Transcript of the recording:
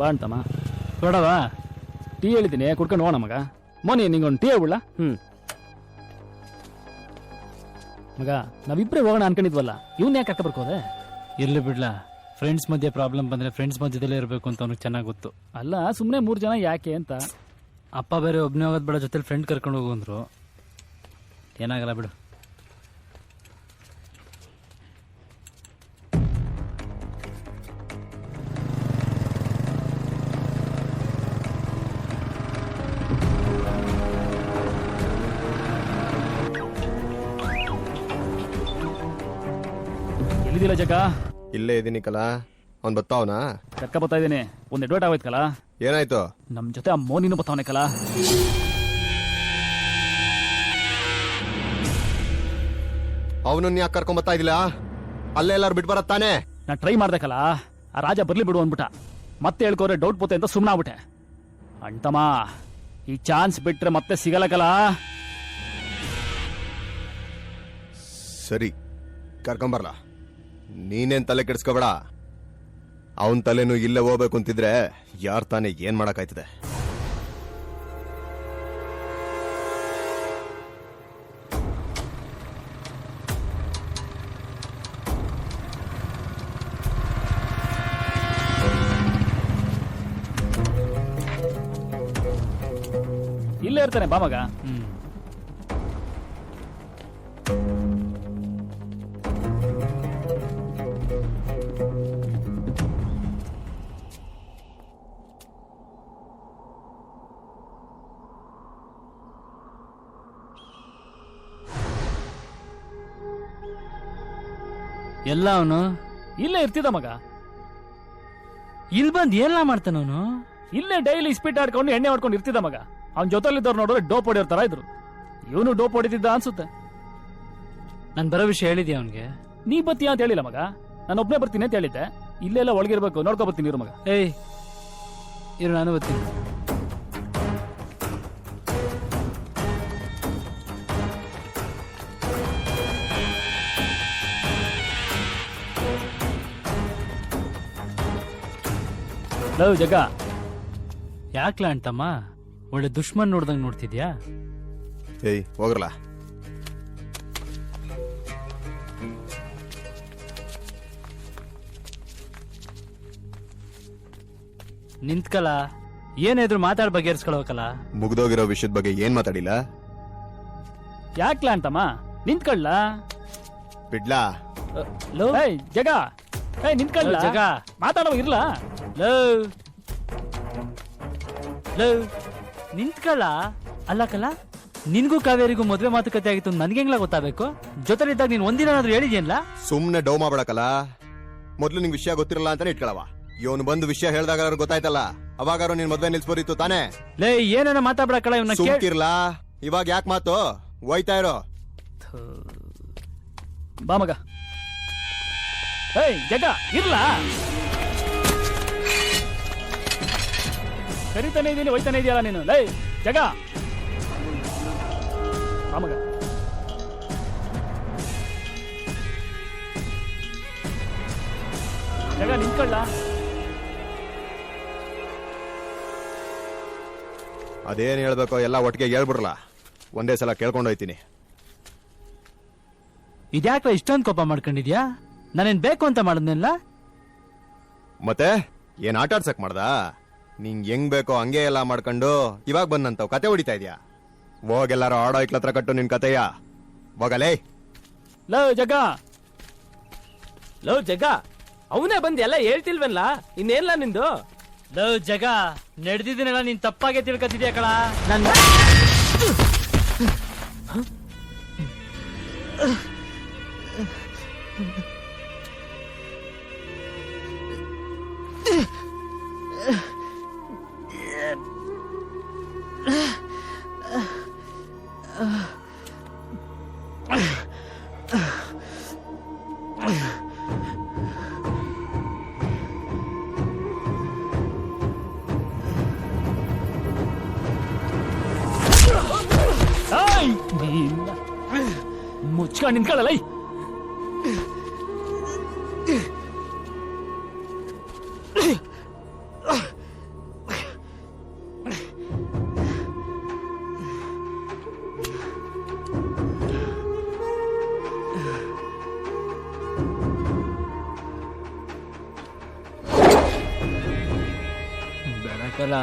ಬಾ ಅಂತಮ್ಮ ಕೊಡವಾ ಟೀ ಹೇಳಿದ್ದೀನಿ ಕುಡ್ಕೊಂಡು ಹೋಗೋಣ ಮಗ. ಮೋನಿ ನಿಂಗೊಂದು ಟೀ ಹೇಳ್ಬಿಡ್ಲ? ಮಗ ನಾವಿಬ್ಬರೇ ಹೋಗೋಣ ಅನ್ಕೊಂಡಿದ್ವಲ್ಲ, ಇವ್ನ ಯಾಕೆ ಅಕ್ಕ ಬರ್ಕೋದೆ? ಇರ್ಲಿ ಬಿಡ್ಲಾ, ಫ್ರೆಂಡ್ಸ್ ಮಧ್ಯೆ ಪ್ರಾಬ್ಲಮ್ ಬಂದ್ರೆ ಫ್ರೆಂಡ್ಸ್ ಮಧ್ಯದಲ್ಲೇ ಇರಬೇಕು ಅಂತ ಅವ್ನಿಗೆ ಚೆನ್ನಾಗಿ ಗೊತ್ತು. ಅಲ್ಲ ಸುಮ್ಮನೆ 3 ಜನ ಯಾಕೆ ಅಂತ. ಅಪ್ಪ ಬೇರೆ ಒಬ್ಬನೇ ಹೋಗೋದು ಬೇಡ, ಜೊತೆಲಿ ಫ್ರೆಂಡ್ ಕರ್ಕೊಂಡು ಹೋಗು ಅಂದ್ರು. ಏನಾಗಲ್ಲ ಬಿಡು. ಎಲ್ಲಿದಿಲ್ಲ ಜಗ? ಇಲ್ಲೇ ಇದೀನಿ ಕಲಾ. ಅವ್ನ್ ಬತ್ತಾವನಾ? ಕರ್ಕ ಬರ್ತಾ ಇದೀನಿ. ಒಂದ್ ಎಡ್ವರ್ಟ್ ಆಗೋಯ್ತು ಕಲಾ. ಏನಾಯ್ತು? ನಮ್ ಜೊತೆ ಆ ಮೋನಿನೂ ಬತ್ತಾವನೆ ಕಲಾ. ಅವನನ್ನ ಯಾಕೆ ಕರ್ಕೊಂಡ್ ಬರ್ತಾ ಇದಿಲ್ಲ? ಅಲ್ಲೇ ಎಲ್ಲಾರು ಬಿಟ್ಟು ಬರತ್ತಾನೆ. ನಾ ಟ್ರೈ ಮಾಡ್ದೆ ಕಲಾ, ಆ ರಾಜ ಬರ್ಲಿ ಬಿಡು ಅಂದ್ಬಿಟ್ಟ. ಮತ್ತೆ ಹೇಳ್ಕೋರೆ ಡೌಟ್ ಪೋತೆ ಅಂತ ಸುಮ್ಮನಾಗ್ಬಿಟ್ಟೆ. ಅಂಟಮ್ಮ ಈ ಚಾನ್ಸ್ ಬಿಟ್ರೆ ಮತ್ತೆ ಸಿಗಲ್ಲ ಕಲಾ. ಸರಿ ಕರ್ಕೊಂಬರ್ಲಾ. ನೀನೇನ್ ತಲೆ ಕೆಡಿಸ್ಕೋಬೇಡ. ಅವನ್ ತಲೆನೂ ಇಲ್ಲೇ ಹೋಗ್ಬೇಕು ಅಂತಿದ್ರೆ ಯಾರ್ ತಾನೇ ಏನ್ ಮಾಡಕ್ಕಾಯ್ತದೆ? ಇಲ್ಲೇ ಇರ್ತಾನೆ ಬಾ ಮಗ. ಎಲ್ಲ ಅವನು ಇಲ್ಲೇ ಇರ್ತಿದ್ದ ಮಗ. ಇಲ್ಲಿ ಬಂದು ಏನೆಲ್ಲ ಮಾಡ್ತಾನ ಅವನು? ಇಲ್ಲೇ ಡೈಲಿ ಸ್ಪೀಡ್ ಆಡ್ಕೊಂಡು ಎಣ್ಣೆ ಹೊಡ್ಕೊಂಡು ಇರ್ತಿದ್ದ ಮಗ. ಅವ್ನ ಜೊತೆಲಿದ್ದವ್ರು ನೋಡಿದ್ರೆ ಡೋಪ್ ಹೊಡಿಯೋರ್ ಇದ್ರು. ಇವನು ಡೋಪ್ ಹೊಡಿತಿದ್ದ ಅನ್ಸುತ್ತೆ. ನಾನು ಬರೋ ವಿಷಯ ಹೇಳಿದ್ಯಾ ಅವನಿಗೆ? ನೀ ಬತ್ತೀಯ ಅಂತ ಹೇಳಿಲ್ಲ ಮಗ, ನಾನು ಒಬ್ಬನೇ ಬರ್ತೀನಿ ಅಂತ ಹೇಳಿದ್ದೆ. ಇಲ್ಲೆಲ್ಲ ಒಳಗಿರ್ಬೇಕು, ನೋಡ್ಕೊ ಬರ್ತೀನಿ ಇರು ಮಗ. ಏಯ್ ಇರು, ನಾನು ಬರ್ತೀನಿ. ಲವ್ ಜಗ, ಯಾಕ್ಲ ಅಂತಮ್ಮ ಒಳ್ಳೆ ದುಶ್ಮನ್ ನೋಡ್ದಂಗ್ ನೋಡ್ತಿದ್ಯಾ? ಏಯ್ ಹೋಗ್ರಲ್ಲ. ನಿಂತ್ಕಲ, ಏನಾದ್ರು ಮಾತಾಡ್ ಬಗೆಹರಿಸ್ಕೊಳ್ಬೇಕಲ್ಲ. ಮುಗ್ದೋಗಿರೋ ವಿಷಯದ ಬಗ್ಗೆ ಏನ್ ಮಾತಾಡಿಲ್ಲ? ಯಾಕ್ಲಾ ಅಂತಮ್ಮ ನಿಂತ್ಕೊಳ್ಳ. ಬಿಡ್ಲಾ? ಜಗ ನಿಂತ್ಕೊಳ್ಳ. ಜಗ ಮಾತಾಡೋ ಇರ್ಲಾ? ನಿಂತ್ಕಳ. ಅಲ್ಲ ಕಲ, ನಿನ್ಗೂ ಕಾವೇರಿಗೂ ಮದ್ವೆ ಮಾತುಕತೆ ಆಗಿತ್ತು ನನ್ಗೆ ಹೆಂಗ್ಲ ಗೊತ್ತಾಗಬೇಕು? ಜೊತೆಲಿದ್ದಾಗ ನೀನ್ ಒಂದಿನಾದ್ರೂ ಹೇಳಿದ್ಯಲ್ಲ? ಸುಮ್ನೆ ಡೌ ಮಾಡ್ಬೇಡಕಲ್ಲ. ಮೊದ್ಲು ನಿಂಗೆ ವಿಷಯ ಗೊತ್ತಿರಲ್ಲ ಅಂತಾನೆ ಇಟ್ಕೊಳವ. ಇವನು ಬಂದು ವಿಷಯ ಹೇಳ್ದಾಗ ಗೊತ್ತಾಯ್ತಲ್ಲ, ಅವಾಗಾರು ನಿನ್ ಮದ್ವೆ ನಿಲ್ಸ್ಬೋದಿತ್ತು ತಾನೆ. ಲೇ ಏನೇನೋ ಮಾತಾಡ್ಬೇಕಲ್ಲ, ಇವನ್ನ ಸುಮ್ಕಿರ್ಲಾ. ಇವಾಗ ಯಾಕೆ ಮಾತು? ಹೋಯ್ತಾ ಇರೋ. ಬಾ ಮಗ. ಜಗ ಇರ್ಲಾ? ಕರಿತಾನೆ ಇದೀನಿ, ಹೋಯ್ತಾನೆ ಇದೆಯಲ್ಲ ನೀನು. ಲೈ ಜಗ ಬಾ ಮಗ. ಜಗ ನಿಂತ್ಕೊಳ್ಳ. ಅದೇನ್ ಹೇಳ್ಬೇಕೋ ಎಲ್ಲ ಒಟ್ಟಿಗೆ ಹೇಳ್ಬಿಡ್ರಲ್ಲ. ಒಂದೇ ಸಲ ಕೇಳ್ಕೊಂಡೋಯ್ತೀನಿ. ಇದ್ಯಾಕ ಇಷ್ಟೊಂದು ಕೋಪ ಮಾಡ್ಕೊಂಡಿದ್ಯಾ? ನಾನೇನ್ ಬೇಕು ಅಂತ ಮಾಡಿದ್ನಿಲ್ಲ. ಮತ್ತೆ ಏನ್ ಆಟ ಆಡ್ಸಕ್ ಮಾಡ್ದ? ನಿಂಗ್ ಹೆಂಗ್ ಬೇಕೋ ಹಂಗೆ ಎಲ್ಲ ಮಾಡ್ಕೊಂಡು ಇವಾಗ ಬಂದಂತವ್ ಕತೆ ಹೊಡಿತಾ ಇದ್ಯಾ? ಹೋಗೆಲ್ಲಾರು ಆಡೋ ಇಕ್ಲತ್ರ ಕಟ್ಟು ನಿನ್ ಕತೆಯ. ಹೋಗಲೇ. ಲವ್ ಜಗ, ಲವ್ ಜಗ, ಅವನೇ ಬಂದ್ ಎಲ್ಲ ಹೇಳ್ತಿಲ್ವಲ್ಲ, ಇನ್ನೇನ್ಲ ನಿಂದು? ಲವ್ ಜಗ, ನಡೆದಿದ್ದೀನಲ್ಲ ನೀನ್ ತಪ್ಪಾಗೆ ತಿಳ್ಕೊತಿದ್ಯಾ ಕಳ. ನನ್ ಮುಚ್ಕೊಂಡು ನಿಂತ್ಕೊಳ್ಳಲ್ಲ. ಬೇಡಕಲ್ಲ.